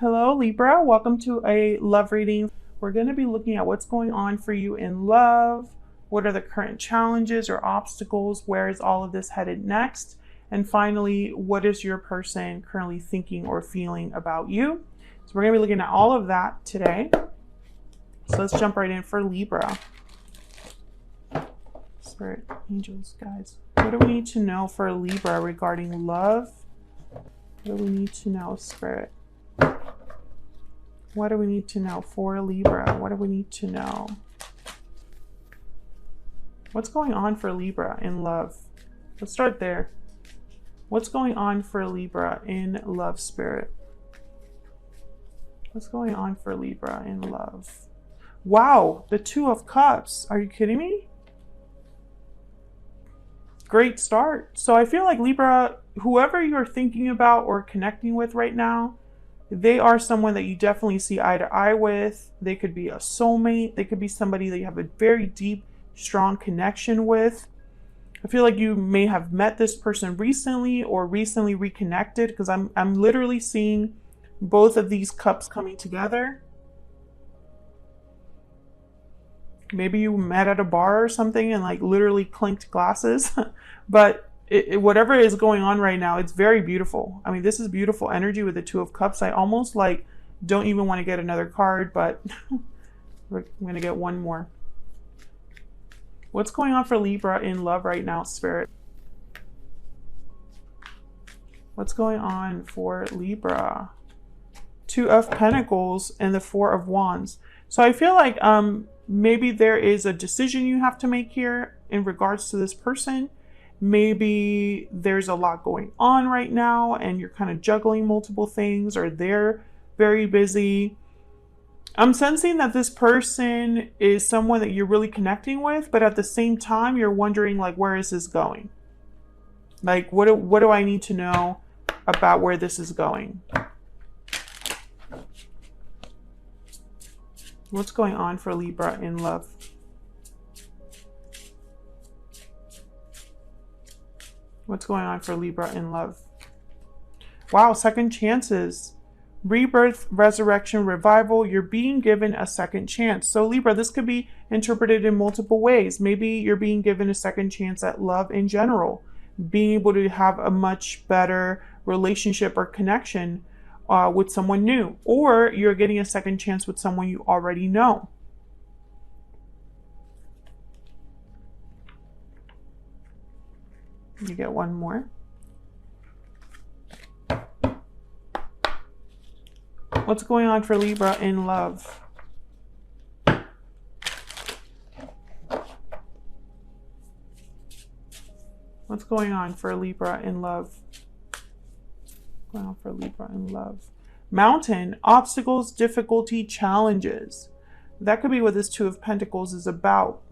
Hello, Libra. Welcome to a love reading. We're going to be looking at what's going on for you in love. What are the current challenges or obstacles? Where is all of this headed next? And finally, what is your person currently thinking or feeling about you? So we're going to be looking at all of that today. So let's jump right in for Libra. Spirit, angels, guys. What do we need to know for Libra regarding love? What do we need to know, Spirit? What do we need to know for Libra? What do we need to know? What's going on for Libra in love? Let's start there. What's going on for Libra in love, Spirit? What's going on for Libra in love? Wow, the Two of Cups. Are you kidding me? Great start. So I feel like Libra, whoever you're thinking about or connecting with right now, they are someone that you definitely see eye to eye with. They could be a soulmate. They could be somebody that you have a very deep, strong connection with. I feel like you may have met this person recently or recently reconnected, because I'm literally seeing both of these cups coming together. Maybe you met at a bar or something and like literally clinked glasses. But whatever is going on right now, it's very beautiful. I mean, this is beautiful energy with the Two of Cups. I almost like don't even want to get another card, but I'm going to get one more. What's going on for Libra in love right now, Spirit? What's going on for Libra? Two of Pentacles and the Four of Wands. So I feel like maybe there is a decision you have to make here in regards to this person. Maybe there's a lot going on right now and you're kind of juggling multiple things, or they're very busy. I'm sensing that this person is someone that you're really connecting with, but at the same time, you're wondering, like, where is this going? Like, what do I need to know about where this is going? What's going on for Libra in love? What's going on for Libra in love? Wow, second chances. Rebirth, resurrection, revival. You're being given a second chance. So Libra, this could be interpreted in multiple ways. Maybe you're being given a second chance at love in general. Being able to have a much better relationship or connection with someone new. Or you're getting a second chance with someone you already know. You get one more. What's going on for Libra in love? What's going on for Libra in love? What's going on for Libra in love? Mountain, obstacles, difficulty, challenges. That could be what this Two of Pentacles is about.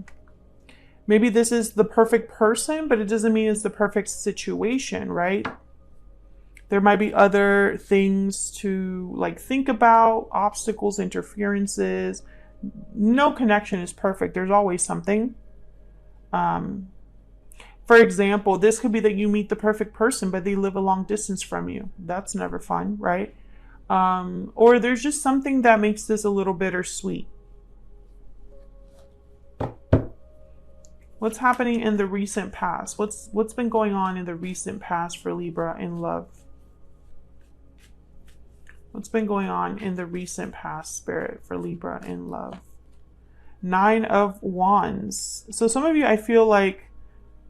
Maybe this is the perfect person, but it doesn't mean it's the perfect situation, right? There might be other things to like think about, obstacles, interferences. No connection is perfect. There's always something. For example, this could be that you meet the perfect person, but they live a long distance from you. That's never fun, right? Or there's just something that makes this a little bittersweet. What's happening in the recent past? What's been going on in the recent past for Libra in love? What's been going on in the recent past, Spirit, for Libra in love? Nine of Wands. So some of you, I feel like,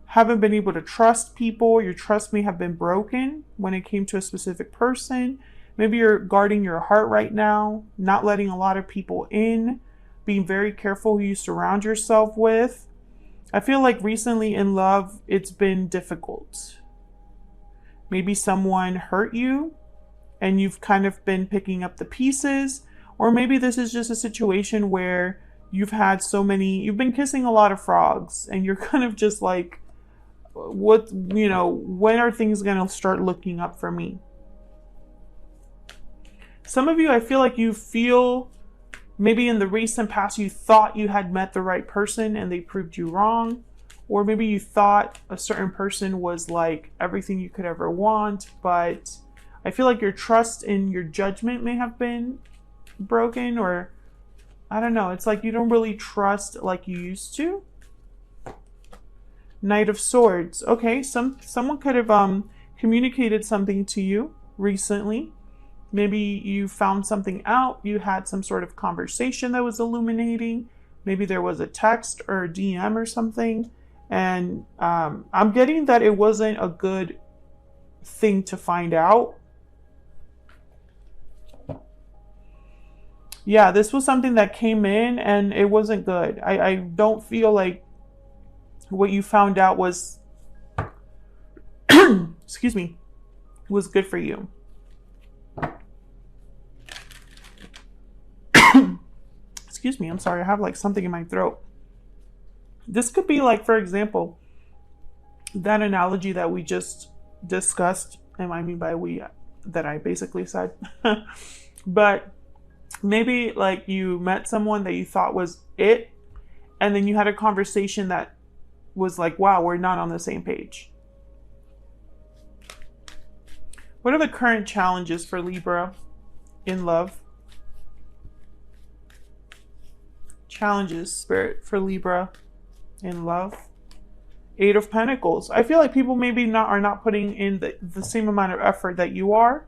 haven't been able to trust people. Your trust may have been broken when it came to a specific person. Maybe you're guarding your heart right now, not letting a lot of people in, being very careful who you surround yourself with. I feel like recently in love, it's been difficult. Maybe someone hurt you and you've kind of been picking up the pieces. Or maybe this is just a situation where you've been kissing a lot of frogs and you're kind of just like, when are things going to start looking up for me? Some of you, I feel like you feel maybe in the recent past, you thought you had met the right person and they proved you wrong. Or maybe you thought a certain person was like everything you could ever want, but I feel like your trust in your judgment may have been broken, or I don't know. It's like you don't really trust like you used to. Knight of Swords. Okay, someone could have communicated something to you recently. Maybe you found something out. You had some sort of conversation that was illuminating. Maybe there was a text or a DM or something. And I'm getting that it wasn't a good thing to find out. Yeah, this was something that came in and it wasn't good. I don't feel like what you found out was, excuse me, was good for you. Excuse me, I'm sorry, I have like something in my throat. This could be like, for example, that analogy that we just discussed, and I mean by we, that I basically said. But maybe like you met someone that you thought was it, and then you had a conversation that was like, wow, we're not on the same page. What are the current challenges for Libra in love? Challenges, Spirit, for Libra in love. Eight of Pentacles. I feel like people maybe are not putting in the same amount of effort that you are.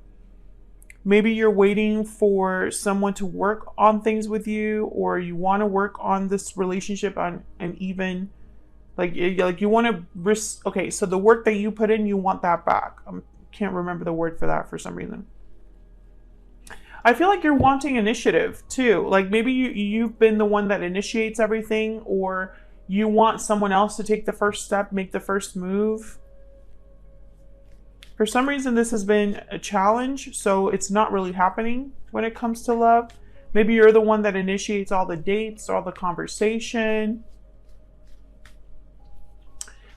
Maybe you're waiting for someone to work on things with you, or you want to work on this relationship on an even, like you want to risk. Okay, so the work that you put in, you want that back. I can't remember the word for that for some reason. I feel like you're wanting initiative too. Like maybe you've been the one that initiates everything, or you want someone else to take the first step, make the first move. For some reason, this has been a challenge, so it's not really happening when it comes to love. Maybe you're the one that initiates all the dates, all the conversation.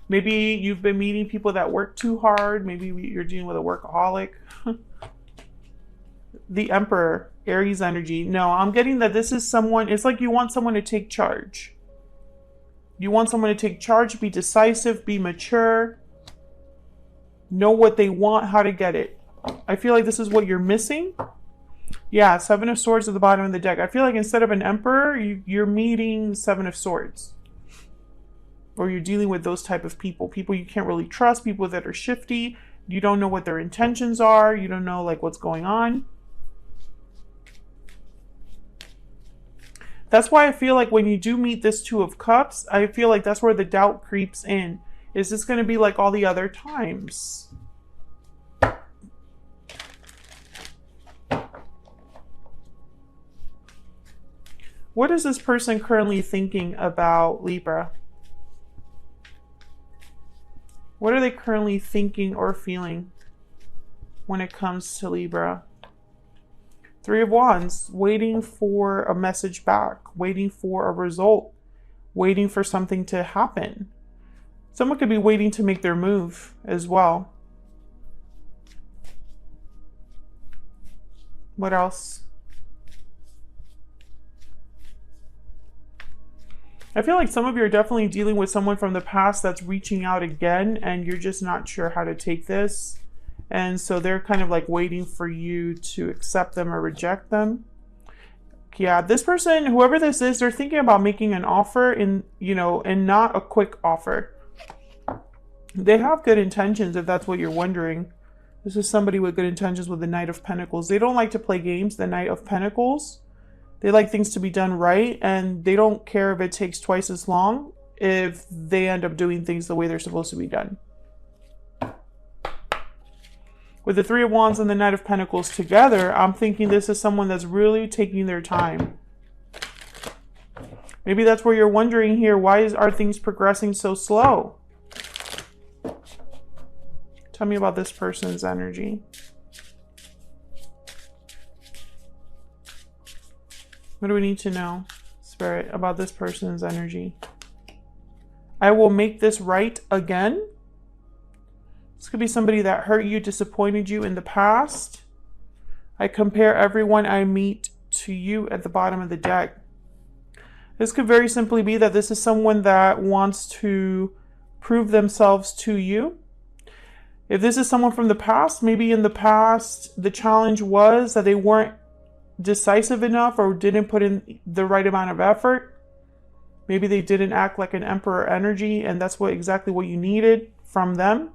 Maybe you've been meeting people that work too hard. Maybe you're dealing with a workaholic. The Emperor, Aries energy. No, I'm getting that this is someone, it's like you want someone to take charge. You want someone to take charge, be decisive, be mature, know what they want, how to get it. I feel like this is what you're missing. Yeah, Seven of Swords at the bottom of the deck. I feel like instead of an Emperor, you're meeting Seven of Swords. Or you're dealing with those type of people. People you can't really trust, people that are shifty. You don't know what their intentions are. You don't know like what's going on. That's why I feel like when you do meet this Two of Cups, I feel like that's where the doubt creeps in. Is this going to be like all the other times? What is this person currently thinking about Libra? What are they currently thinking or feeling when it comes to Libra? Three of Wands, waiting for a message back, waiting for a result, waiting for something to happen. Someone could be waiting to make their move as well. What else? I feel like some of you are definitely dealing with someone from the past that's reaching out again, and you're just not sure how to take this. And so they're kind of like waiting for you to accept them or reject them. Yeah, this person, whoever this is, they're thinking about making an offer and not a quick offer. They have good intentions, if that's what you're wondering. This is somebody with good intentions with the Knight of Pentacles. They don't like to play games, the Knight of Pentacles. They like things to be done right, and they don't care if it takes twice as long if they end up doing things the way they're supposed to be done. With the Three of Wands and the Knight of Pentacles together, I'm thinking this is someone that's really taking their time. Maybe that's where you're wondering here, why are things progressing so slow? Tell me about this person's energy. What do we need to know, Spirit, about this person's energy? I will make this right again. This could be somebody that hurt you, disappointed you in the past. I compare everyone I meet to you at the bottom of the deck. This could very simply be that this is someone that wants to prove themselves to you. If this is someone from the past, maybe in the past, the challenge was that they weren't decisive enough or didn't put in the right amount of effort. Maybe they didn't act like an emperor energy, and that's exactly what you needed from them.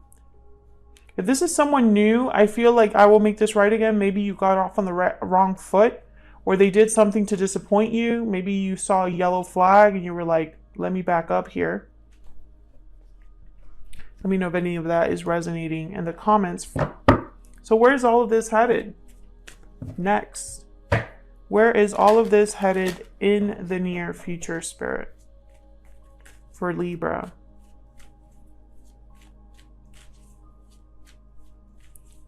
If this is someone new, I feel like I will make this right again. Maybe you got off on the wrong foot, or they did something to disappoint you. Maybe you saw a yellow flag and you were like, let me back up here. Let me know if any of that is resonating in the comments. So where's all of this headed next? Where is all of this headed in the near future, Spirit, for Libra?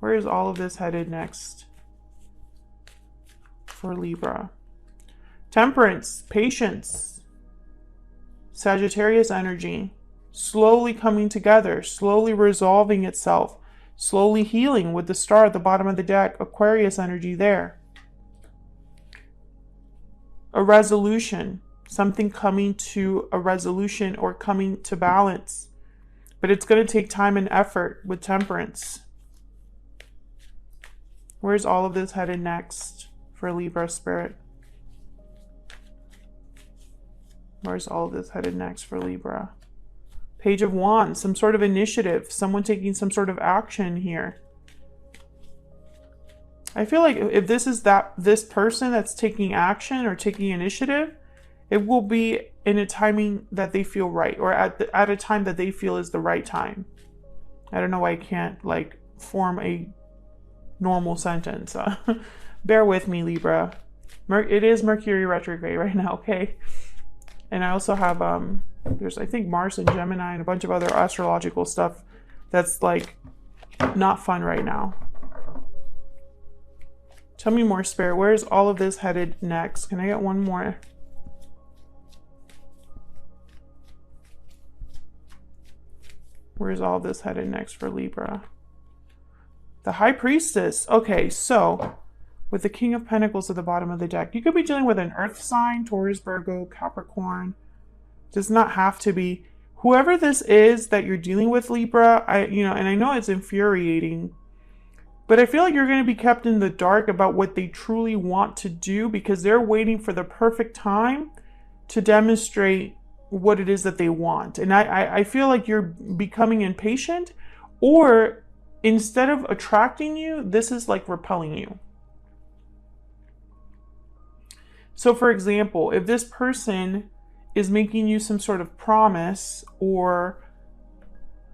Where is all of this headed next for Libra? Temperance, patience, Sagittarius energy, slowly coming together, slowly resolving itself, slowly healing with the star at the bottom of the deck, Aquarius energy there. A resolution, something coming to a resolution or coming to balance. But it's going to take time and effort with Temperance. Where's all of this headed next for Libra, Spirit? Where's all of this headed next for Libra? Page of Wands, some sort of initiative, someone taking some sort of action here. I feel like if this is this person that's taking action or taking initiative, it will be in a timing that they feel right, or at a time that they feel is the right time. I don't know why I can't like form a normal sentence. Bear with me, Libra. It is Mercury retrograde right now, okay? And I also have there's I think Mars and Gemini and a bunch of other astrological stuff that's like not fun right now. Tell me more, Spirit. Where's all of this headed next? Can I get one more? Where's all of this headed next for Libra? The High Priestess. Okay, so with the King of Pentacles at the bottom of the deck, you could be dealing with an earth sign, Taurus, Virgo, Capricorn. Does not have to be. Whoever this is that you're dealing with, Libra, and I know it's infuriating, but I feel like you're going to be kept in the dark about what they truly want to do because they're waiting for the perfect time to demonstrate what it is that they want. And I feel like you're becoming impatient, or instead of attracting you, this is like repelling you. So for example, if this person is making you some sort of promise or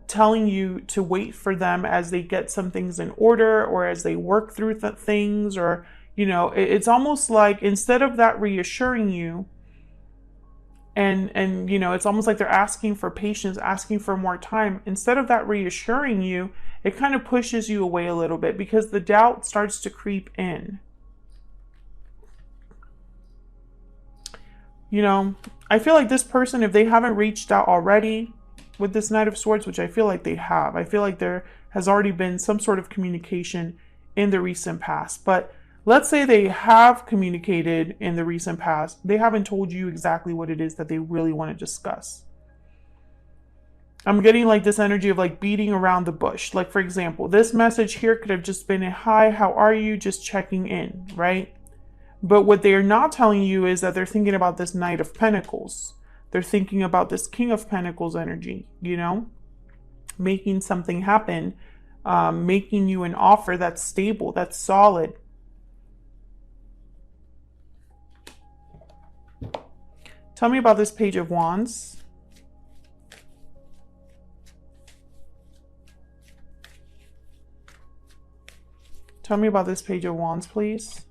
telling you to wait for them as they get some things in order or as they work through things, or, it's almost like instead of that reassuring you, and it's almost like they're asking for patience, asking for more time. Instead of that reassuring you, it kind of pushes you away a little bit because the doubt starts to creep in. I feel like this person, if they haven't reached out already with this Knight of Swords, which I feel like they have, I feel like there has already been some sort of communication in the recent past. But let's say they have communicated in the recent past. They haven't told you exactly what it is that they really want to discuss. I'm getting like this energy of like beating around the bush. Like, for example, this message here could have just been a hi, how are you? Just checking in, right? But what they're not telling you is that they're thinking about this Knight of Pentacles. They're thinking about this King of Pentacles energy, making something happen, making you an offer that's stable, that's solid. Tell me about this Page of Wands. Tell me about this Page of Wands, please.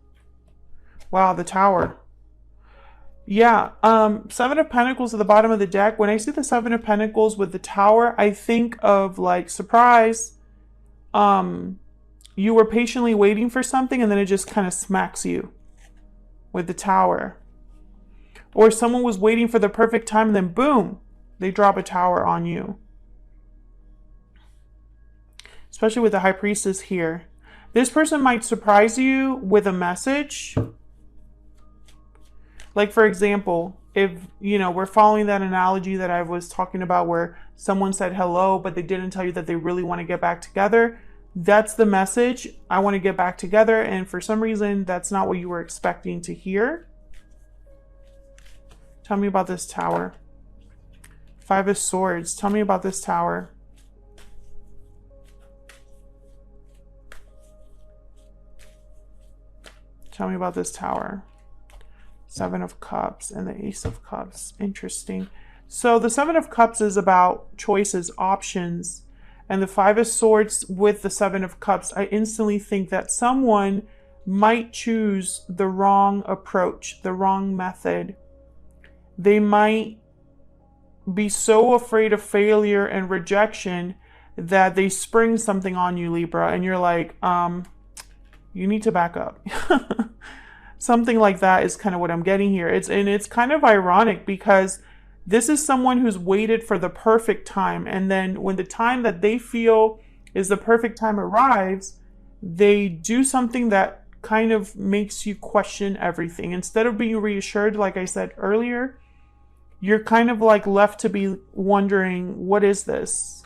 Wow, the Tower. Yeah, Seven of Pentacles at the bottom of the deck. When I see the Seven of Pentacles with the Tower, I think of like, surprise. You were patiently waiting for something and then it just kind of smacks you with the Tower. Or someone was waiting for the perfect time and then boom, they drop a Tower on you. Especially with the High Priestess here. This person might surprise you with a message. Like, for example, if, you know, we're following that analogy that I was talking about where someone said hello, but they didn't tell you that they really want to get back together, that's the message. I want to get back together. And for some reason, that's not what you were expecting to hear. Tell me about this Tower. Five of Swords. Tell me about this Tower. Tell me about this Tower. Seven of Cups and the Ace of Cups. Interesting. So the Seven of Cups is about choices, options. And the Five of Swords with the Seven of Cups, I instantly think that someone might choose the wrong approach, the wrong method. They might be so afraid of failure and rejection that they spring something on you, Libra, and you're like, you need to back up. Something like that is kind of what I'm getting here. It's kind of ironic because this is someone who's waited for the perfect time. And then when the time that they feel is the perfect time arrives, they do something that kind of makes you question everything. Instead of being reassured, like I said earlier, you're kind of like left to be wondering, what is this?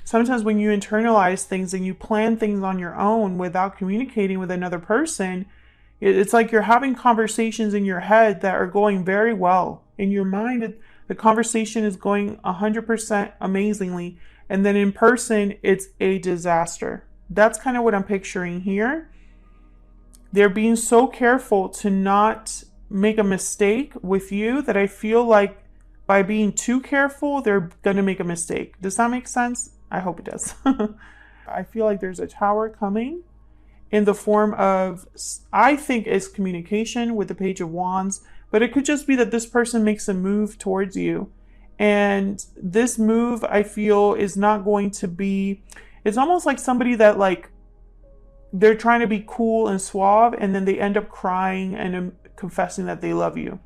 Sometimes when you internalize things and you plan things on your own without communicating with another person, it's like you're having conversations in your head that are going very well. In your mind, the conversation is going 100% amazingly. And then in person, it's a disaster. That's kind of what I'm picturing here. They're being so careful to not make a mistake with you that I feel like by being too careful, they're going to make a mistake. Does that make sense? I hope it does. I feel like there's a Tower coming in the form of, I think, is communication with the Page of Wands, but it could just be that this person makes a move towards you. And this move, I feel, is not going to be, it's almost like somebody that like, they're trying to be cool and suave, and then they end up crying and confessing that they love you.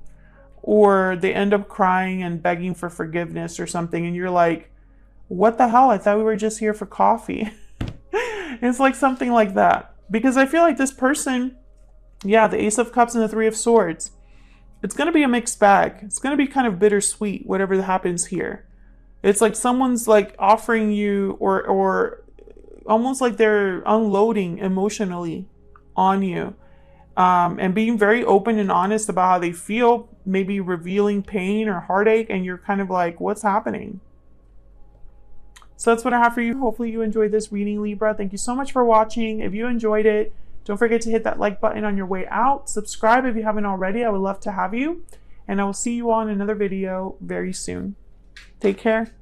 Or they end up crying and begging for forgiveness or something, and you're like, what the hell? I thought we were just here for coffee. It's like something like that. Because I feel like this person, yeah, the Ace of Cups and the Three of Swords, it's going to be a mixed bag. It's going to be kind of bittersweet, whatever happens here. It's like someone's like offering you or almost like they're unloading emotionally on you. And being very open and honest about how they feel, maybe revealing pain or heartache, and you're kind of like, what's happening? So that's what I have for you. Hopefully you enjoyed this reading, Libra. Thank you so much for watching. If you enjoyed it, don't forget to hit that like button on your way out. Subscribe if you haven't already. I would love to have you. And I will see you on another video very soon. Take care.